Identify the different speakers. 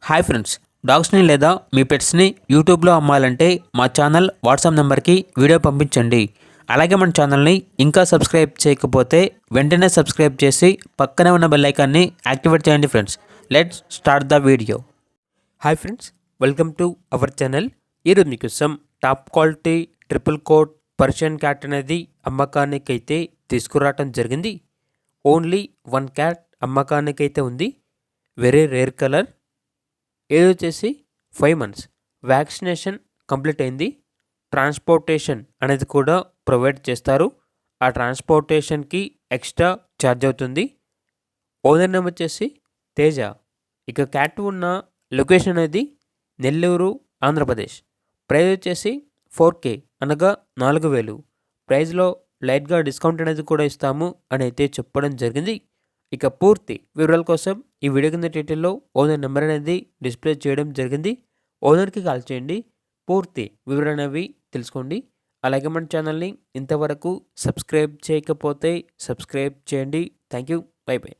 Speaker 1: Hi friends, డాగ్స్ని లేదా మీ పెట్స్ని యూట్యూబ్లో అమ్మాలంటే మా ఛానల్ వాట్సాప్ నెంబర్కి వీడియో పంపించండి. అలాగే మన ఛానల్ని ఇంకా సబ్స్క్రైబ్ చేయకపోతే వెంటనే సబ్స్క్రైబ్ చేసి పక్కనే ఉన్న బెల్ ఐకాన్ని యాక్టివేట్ చేయండి friends. Let's start the video. Hi friends, welcome to our channel. ఈరోజు మీకోసం top quality triple coat Persian cat అనేది అమ్మకానికైతే తీసుకురావటం జరిగింది. ఓన్లీ వన్ క్యాట్ అమ్మకానికైతే ఉంది. Very rare colour. ఏజ్ వచ్చేసి 5 months. వ్యాక్సినేషన్ కంప్లీట్ అయింది. ట్రాన్స్పోర్టేషన్ అనేది కూడా ప్రొవైడ్ చేస్తారు. ఆ ట్రాన్స్పోర్టేషన్కి ఎక్స్ట్రా ఛార్జ్ అవుతుంది. ఓనర్ నేమ్ వచ్చేసి తేజ. ఇక క్యాట్ ఉన్న లొకేషన్ అనేది నెల్లూరు, ఆంధ్రప్రదేశ్. ప్రైస్ వచ్చేసి 4K అనగా 4,000. ప్రైస్లో లైట్గా డిస్కౌంట్ అనేది కూడా ఇస్తాము అని అయితే చెప్పడం జరిగింది. ఇక పూర్తి వివరాల కోసం ఈ వీడియో కింద టైటిల్లో ఓనర్ నెంబర్ అనేది డిస్ప్లే చేయడం జరిగింది. ఓనర్కి కాల్ చేయండి, పూర్తి వివరణ అనేవి తెలుసుకోండి. అలాగే మన ఛానల్ని ఇంతవరకు సబ్స్క్రైబ్ చేయకపోతే సబ్స్క్రైబ్ చేయండి. Thank you. By by.